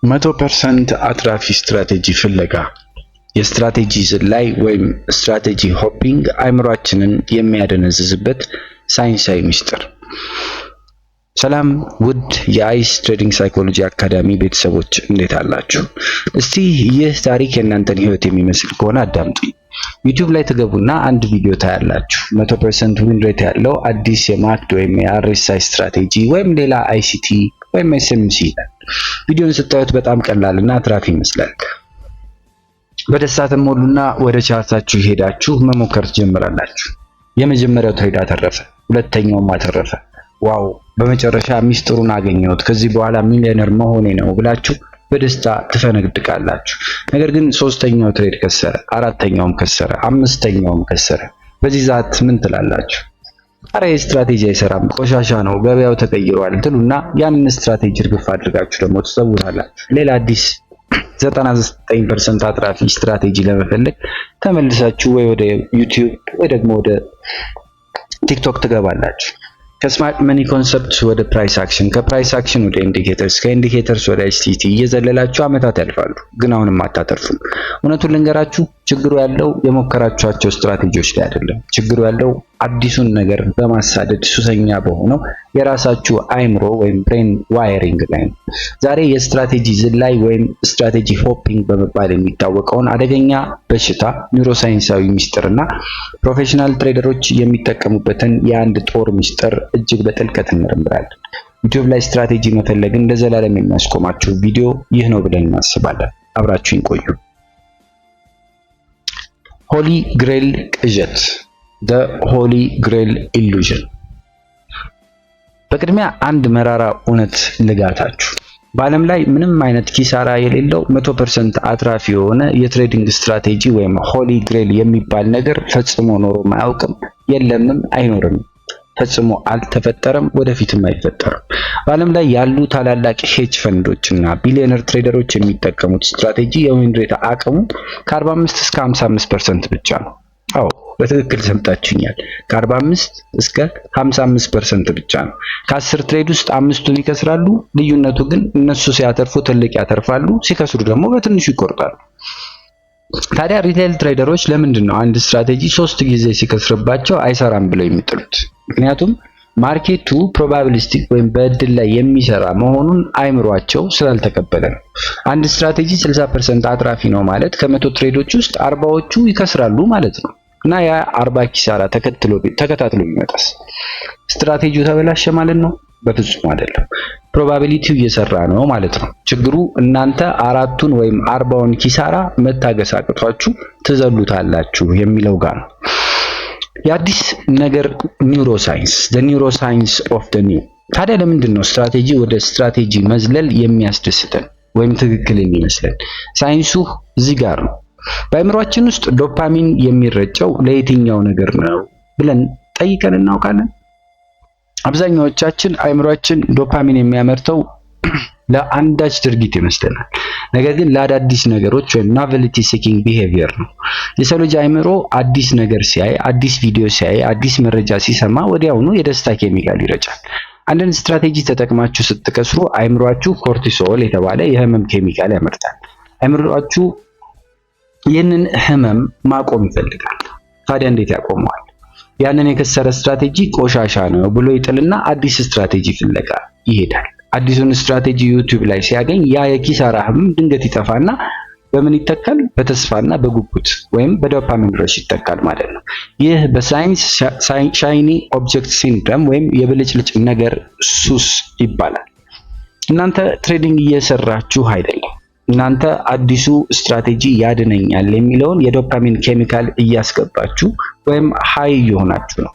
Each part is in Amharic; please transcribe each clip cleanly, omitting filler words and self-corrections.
100% አትራፊ ስትራቴጂ ፍለጋ፣ የስትራቴጂ ዝላይ ወይም ስትራቴጂ ሆፒንግ አእምሯችንን የሚያደነዝዝበት ሳይንሳዊ ምስጢር። ሰላም ውድ የአይስ ትሬዲንግ ሳይኮሎጂ አካዳሚ ቤተሰቦች እንዴት አላችሁ? እስቲ ይህ ታሪክ የእናንተን ህይወት የሚመስል ከሆነ አዳምጡኝ። ዩቲዩብ ላይ ትገቡና አንድ ቪዲዮ ታያላችሁ። 100% ዊን ሬት ያለው አዲስ የማክድ ወይም የአርኤስአይ ስትራቴጂ ወይም ሌላ አይሲቲ ወይም ኤስኤምሲ ይላል። ቪዲዮን ስታዩት በጣም ቀላልና አትራፊ ይመስላል። በደስታ ተሞሉና ወደ ቻርታችሁ ሄዳችሁ መሞከር ትጀምራላችሁ። የመጀመሪያው ትሬድ አተረፈ፣ ሁለተኛውም አተረፈ። ዋው በመጨረሻ ሚስጥሩን አገኘሁት፣ ከዚህ በኋላ ሚሊዮነር መሆኔ ነው ብላችሁ በደስታ ትፈነግጥቃላችሁ። ነገር ግን ሶስተኛው ትሬድ ከሰረ፣ አራተኛውም ከሰረ፣ አምስተኛውም ከሰረ። በዚህ ሰዓት ምን ትላላችሁ? አረ ስትራቴጂ አይሰራም፣ ቆሻሻ ነው፣ ገበያው ተቀይሯል ትሉና ያንን ስትራቴጂ እርግፍ አድርጋችሁ ደግሞ ትሰውታላችሁ። ሌላ አዲስ 99% አትራፊ ስትራቴጂ ለመፈለግ ተመልሳችሁ ወይ ወደ ዩቲዩብ ወይ ደግሞ ወደ ቲክቶክ ትገባላችሁ። ከስማርት መኒ ኮንሰፕት ወደ ፕራይስ አክሽን፣ ከፕራይስ አክሽን ወደ ኢንዲኬተርስ፣ ከኢንዲኬተርስ ወደ ኤስቲቲ እየዘለላችሁ አመታት ያልፋሉ፣ ግን አሁንም አታተርፉም። እውነቱን ልንገራችሁ፣ ችግሩ ያለው የሞከራችኋቸው ስትራቴጂዎች ላይ አይደለም። ችግሩ ያለው አዲሱን ነገር በማሳደድ ሱሰኛ በሆነው የራሳችሁ አይምሮ ወይም ብሬን ዋየሪንግ ላይ ነው። ዛሬ የስትራቴጂ ዝላይ ወይም ስትራቴጂ ሆፒንግ በመባል የሚታወቀውን አደገኛ በሽታ ኒውሮሳይንሳዊ ሚስጥርና ፕሮፌሽናል ትሬደሮች የሚጠቀሙበትን የአንድ ጦር ሚስጥር እጅግ በጥልቀት እንመረምራለን። ዩቲዩብ ላይ ስትራቴጂ መፈለግን ለዘላለም የሚያስቆማችሁ ቪዲዮ ይህ ነው ብለን እናስባለን። አብራችሁን ቆዩ። ሆሊ ግሬል ቅዠት፣ the holy grail illusion። በቅድሚያ አንድ መራራ እውነት ልጋታችሁ። በዓለም ላይ ምንም አይነት ኪሳራ የሌለው 100% አትራፊ የሆነ የትሬዲንግ ስትራቴጂ ወይም ሆሊ ግሬል የሚባል ነገር ፈጽሞ ኖሮ አያውቅም፣ የለምም፣ አይኖርም። ፈጽሞ አልተፈጠረም፣ ወደፊትም አይፈጠርም። በዓለም ላይ ያሉ ታላላቅ ሄጅ ፈንዶች እና ቢሊዮነር ትሬደሮች የሚጠቀሙት ስትራቴጂ የዊን ሬት አቅሙ ከ45 እስከ 55% ብቻ ነው። አዎ በትክክል ሰምታችሁኛል። ከ45 እስከ 55% ብቻ ነው። ከ10 ትሬድ ውስጥ አምስቱን ይከስራሉ። ልዩነቱ ግን እነሱ ሲያተርፉ ትልቅ ያተርፋሉ፣ ሲከስሩ ደግሞ በትንሹ ይቆርጣሉ። ታዲያ ሪቴል ትሬደሮች ለምንድን ነው አንድ ስትራቴጂ 3 ጊዜ ሲከስርባቸው አይሰራም ብለው የሚጥሉት? ምክንያቱም ማርኬቱ ፕሮባቢሊስቲክ ወይም በእድል ላይ የሚሰራ መሆኑን አይምሯቸው ስላልተቀበለ ነው። አንድ ስትራቴጂ 60% አትራፊ ነው ማለት ከመቶ ትሬዶች ውስጥ 40ዎቹ ይከስራሉ ማለት ነው። እና ያ 40 ኪሳራ ተከታትሎ ቢመጣስ ስትራቴጂው ተበላሸ ማለት ነው? በፍጹም አይደለም። ፕሮባቢሊቲው እየሰራ ነው ማለት ነው። ችግሩ እናንተ 4ቱን ወይም 40ውን ኪሳራ መታገስ አቅቷችሁ ትዘሉታላችሁ የሚለው ጋር ነው። የአዲስ ነገር ኒውሮሳይንስ፣ the neuroscience of the new። ታዲያ ለምንድን ነው ስትራቴጂ ወደ ስትራቴጂ መዝለል የሚያስደስተን ወይም ትክክል የሚመስለን? ሳይንሱ እዚህ ጋር ነው። በአእምሯችን ውስጥ ዶፓሚን የሚረጨው ለየትኛው ነገር ነው ብለን ጠይቀን እናውቃለን? አብዛኛዎቻችን አእምሯችን ዶፓሚን የሚያመርተው ለአንዳች ድርጊት ይመስለናል። ነገር ግን ለአዳዲስ ነገሮች ወይም novelty seeking behavior ነው። የሰው ልጅ አእምሮ አዲስ ነገር ሲያይ፣ አዲስ ቪዲዮ ሲያይ፣ አዲስ መረጃ ሲሰማ ወዲያውኑ የደስታ ኬሚካል ይረጫል። አንድን ስትራቴጂ ተጠቅማችሁ ስትከስሩ አእምሯችሁ ኮርቲሶል የተባለ የህመም ኬሚካል ያመርታል። አእምሯችሁ ይህንን ህመም ማቆም ይፈልጋል። ታዲያ እንዴት ያቆመዋል? ያንን የከሰረ ስትራቴጂ ቆሻሻ ነው ብሎ ይጥልና አዲስ ስትራቴጂ ፍለጋ ይሄዳል። አዲሱን ስትራቴጂ ዩቲዩብ ላይ ሲያገኝ ያ የኪሳራ ህመም ድንገት ይጠፋና በምን ይተካል? በተስፋና በጉጉት ወይም በዶፓሚን ረሽ ይተካል ማለት ነው። ይህ በሳይንስ ሻይኒ ኦብጀክት ሲንድሮም ወይም የብልጭልጭ ነገር ሱስ ይባላል። እናንተ ትሬዲንግ እየሰራችሁ አይደለም። እናንተ አዲሱ ስትራቴጂ ያድነኛል የሚለውን የዶፓሚን ኬሚካል እያስገባችሁ ወይም ሃይ እየሆናችሁ ነው።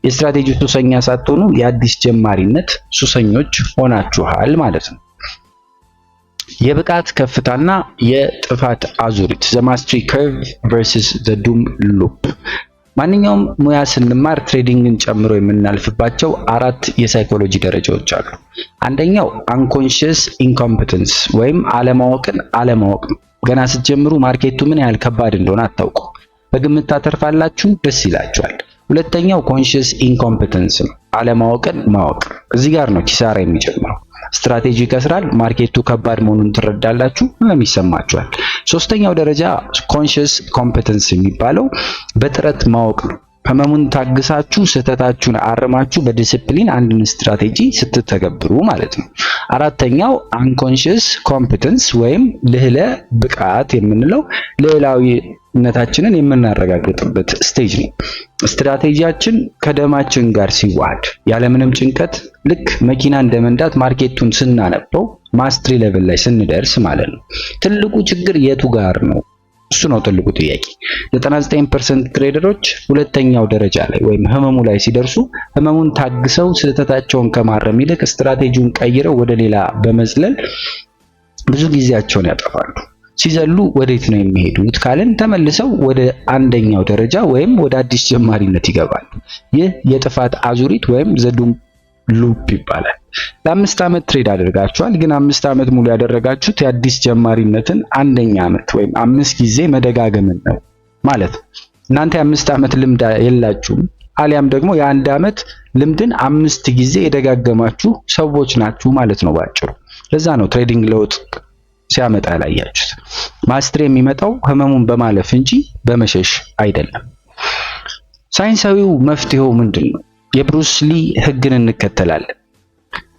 የስትራቴጂ ሱሰኛ ሳትሆኑ የአዲስ ጀማሪነት ሱሰኞች ሆናችኋል ማለት ነው። የብቃት ከፍታና የጥፋት አዙሪት፣ the mastery curve versus the doom loop። ማንኛውም ሙያ ስንማር ትሬዲንግን ጨምሮ የምናልፍባቸው 4 የሳይኮሎጂ ደረጃዎች አሉ። አንደኛው unconscious incompetence ወይም አለማወቅን አለማወቅ ነው። ገና ስትጀምሩ ማርኬቱ ምን ያህል ከባድ እንደሆነ አታውቁ። በግምት ታተርፋላችሁ፣ ደስ ይላችኋል። ሁለተኛው ኮንሺየስ ኢንኮምፒተንስ ነው፣ አለማወቅን ማወቅ። እዚህ ጋር ነው ኪሳራ የሚጀምረው። ስትራቴጂ ይከስራል፣ ማርኬቱ ከባድ መሆኑን ትረዳላችሁ፣ ህመም ይሰማችኋል። ሶስተኛው ደረጃ ኮንሺየስ ኮምፒተንስ የሚባለው በጥረት ማወቅ ነው። ህመሙን ታግሳችሁ ስህተታችሁን አርማችሁ በዲሲፕሊን አንድን ስትራቴጂ ስትተገብሩ ማለት ነው። አራተኛው አንኮንሺየስ ኮምፒተንስ ወይም ልህለ ብቃት የምንለው ልዕላዊነታችንን የምናረጋግጥበት ስቴጅ ነው። ስትራቴጂያችን ከደማችን ጋር ሲዋሃድ ያለምንም ጭንቀት ልክ መኪና እንደመንዳት ማርኬቱን ስናነበው ማስትሪ ሌቭል ላይ ስንደርስ ማለት ነው። ትልቁ ችግር የቱ ጋር ነው? እሱ ነው ትልቁ ጥያቄ። 99% ትሬደሮች ሁለተኛው ደረጃ ላይ ወይም ህመሙ ላይ ሲደርሱ ህመሙን ታግሰው ስህተታቸውን ከማረም ይልቅ ስትራቴጂውን ቀይረው ወደ ሌላ በመዝለል ብዙ ጊዜያቸውን ያጠፋሉ። ሲዘሉ ወዴት ነው የሚሄዱት ካልን ተመልሰው ወደ አንደኛው ደረጃ ወይም ወደ አዲስ ጀማሪነት ይገባሉ። ይህ የጥፋት አዙሪት ወይም ዘዱም ሉፕ ይባላል። ለ5 ዓመት ትሬድ አድርጋችኋል፣ ግን 5 ዓመት ሙሉ ያደረጋችሁት የአዲስ ጀማሪነትን አንደኛ ዓመት ወይም 5 ጊዜ መደጋገምን ነው ማለት ነው። እናንተ የ5 ዓመት ልምድ የላችሁም፣ አሊያም ደግሞ የ1 ዓመት ልምድን 5 ጊዜ የደጋገማችሁ ሰዎች ናችሁ ማለት ነው ባጭሩ። ለዛ ነው ትሬዲንግ ለውጥ ሲያመጣ ያላያችሁት። ማስትሪ የሚመጣው ህመሙን በማለፍ እንጂ በመሸሽ አይደለም። ሳይንሳዊው መፍትሄው ምንድን ነው? የብሩስ ሊ ህግን እንከተላለን።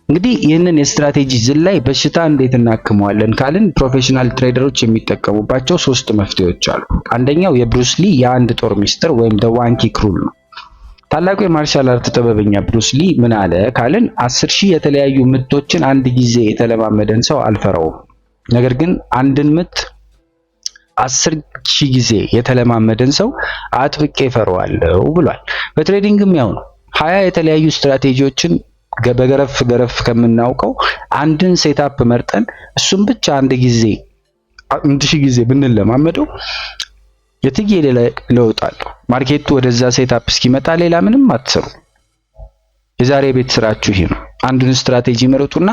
እንግዲህ ይህንን የስትራቴጂ ዝላይ በሽታ እንዴት እናክመዋለን ካልን ፕሮፌሽናል ትሬደሮች የሚጠቀሙባቸው 3 መፍትሄዎች አሉ። አንደኛው የብሩስ ሊ የአንድ ጦር ሚስጥር ወይም the one kick rule ነው። ታላቁ የማርሻል አርት ጥበበኛ ብሩስ ሊ ምን አለ ካልን 10,000 የተለያዩ ምቶችን አንድ ጊዜ የተለማመደን ሰው አልፈራውም፣ ነገር ግን አንድን ምት 10,000 ጊዜ የተለማመደን ሰው አጥብቄ እፈራዋለሁ ብሏል። በትሬዲንግም ያው ነው። 20 የተለያዩ ስትራቴጂዎችን በገረፍ ከምናውቀው አንድን ሴታፕ መርጠን እሱን ብቻ 1,000 ጊዜ ብንለማመደው የትዬ ለውጥ አለው። ማርኬቱ ወደዛ ሴታፕ እስኪመጣ ሌላ ምንም አትሰሩ። የዛሬ ቤት ስራችሁ ይሄ ነው። አንዱን ስትራቴጂ ምረጡና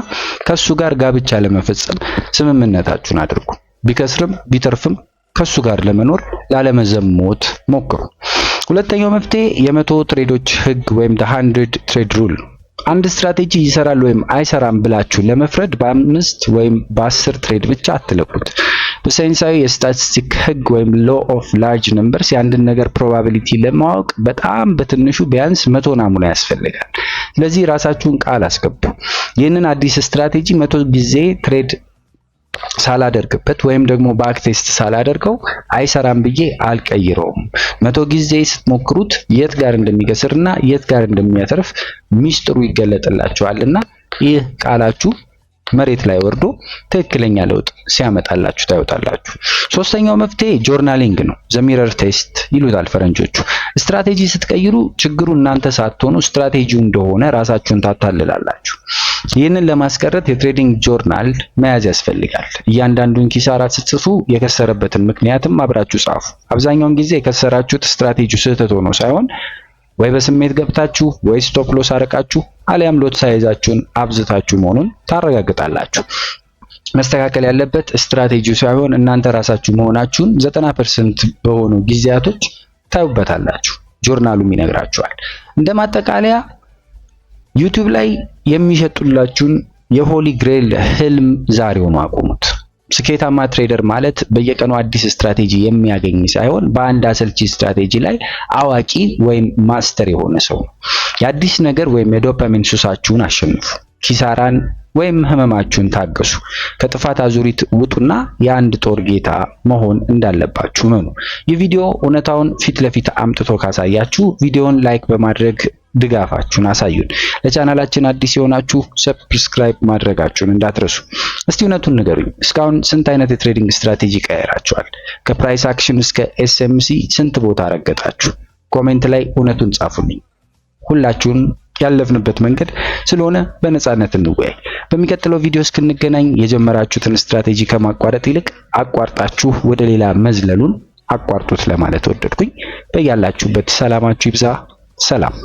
ከሱ ጋር ጋብቻ ለመፈጸም ስምምነታችሁን አድርጉ። ቢከስርም ቢተርፍም ከሱ ጋር ለመኖር ላለመዘሞት ሞክሩ። ሁለተኛው መፍትሄ የመቶ ትሬዶች ህግ ወይም the 100 trade rule። አንድ ስትራቴጂ ይሰራል ወይም አይሰራም ብላችሁ ለመፍረድ በ5 ወይም በ10 ትሬድ ብቻ አትለቁት። በሳይንሳዊ የስታቲስቲክ ህግ ወይም law of large numbers የአንድን ነገር ፕሮባቢሊቲ ለማወቅ በጣም በትንሹ ቢያንስ 100 ናሙና ያስፈልጋል። ስለዚህ ራሳችሁን ቃል አስገቡ። ይህንን አዲስ ስትራቴጂ 100 ጊዜ ትሬድ ሳላደርግበት ወይም ደግሞ ባክ ቴስት ሳላደርገው አይሰራም ብዬ አልቀይረውም። 100 ጊዜ ስትሞክሩት የት ጋር እንደሚከስርና የት ጋር እንደሚያተርፍ ሚስጥሩ ይገለጥላችኋልና ይህ ቃላችሁ መሬት ላይ ወርዶ ትክክለኛ ለውጥ ሲያመጣላችሁ ታዩታላችሁ። ሶስተኛው መፍትሄ ጆርናሊንግ ነው። ዘሚረር ቴስት ይሉታል ፈረንጆቹ። ስትራቴጂ ስትቀይሩ ችግሩ እናንተ ሳትሆኑ ስትራቴጂው እንደሆነ ራሳችሁን ታታልላላችሁ። ይህንን ለማስቀረት የትሬዲንግ ጆርናል መያዝ ያስፈልጋል። እያንዳንዱን ኪሳራ ስትጽፉ የከሰረበትን ምክንያትም አብራችሁ ጻፉ። አብዛኛውን ጊዜ የከሰራችሁት ስትራቴጂው ስህተት ሆኖ ሳይሆን ወይ በስሜት ገብታችሁ ወይ ስቶፕ ሎስ አረቃችሁ አሊያም ሎት ሳይዛችሁን አብዝታችሁ መሆኑን ታረጋግጣላችሁ። መስተካከል ያለበት ስትራቴጂው ሳይሆን እናንተ ራሳችሁ መሆናችሁን 90% በሆኑ ጊዜያቶች ታዩበታላችሁ። ጆርናሉም ይነግራችኋል። እንደማጠቃለያ ዩቲዩብ ላይ የሚሸጡላችሁን የሆሊ ግሬል ህልም ዛሬውኑ አቁሙት። ስኬታማ ትሬደር ማለት በየቀኑ አዲስ ስትራቴጂ የሚያገኝ ሳይሆን በአንድ አሰልቺ ስትራቴጂ ላይ አዋቂ ወይም ማስተር የሆነ ሰው ነው። የአዲስ ነገር ወይም የዶፓሚን ሱሳችሁን አሸንፉ። ኪሳራን ወይም ህመማችሁን ታገሱ። ከጥፋት አዙሪት ውጡና የአንድ ጦር ጌታ መሆን እንዳለባችሁ ነው። ይህ ቪዲዮ እውነታውን ፊት ለፊት አምጥቶ ካሳያችሁ ቪዲዮውን ላይክ በማድረግ ድጋፋችሁን አሳዩን። ለቻናላችን አዲስ የሆናችሁ ሰብስክራይብ ማድረጋችሁን እንዳትረሱ። እስቲ እውነቱን ንገሩኝ፣ እስካሁን ስንት አይነት የትሬዲንግ ስትራቴጂ ቀየራችኋል? ከፕራይስ አክሽን እስከ ኤስኤምሲ ስንት ቦታ ረገጣችሁ? ኮሜንት ላይ እውነቱን ጻፉልኝ። ሁላችሁን ያለፍንበት መንገድ ስለሆነ በነፃነት እንወያይ። በሚቀጥለው ቪዲዮ እስክንገናኝ የጀመራችሁትን ስትራቴጂ ከማቋረጥ ይልቅ አቋርጣችሁ ወደ ሌላ መዝለሉን አቋርጡት ለማለት ወደድኩኝ። በያላችሁበት ሰላማችሁ ይብዛ። ሰላም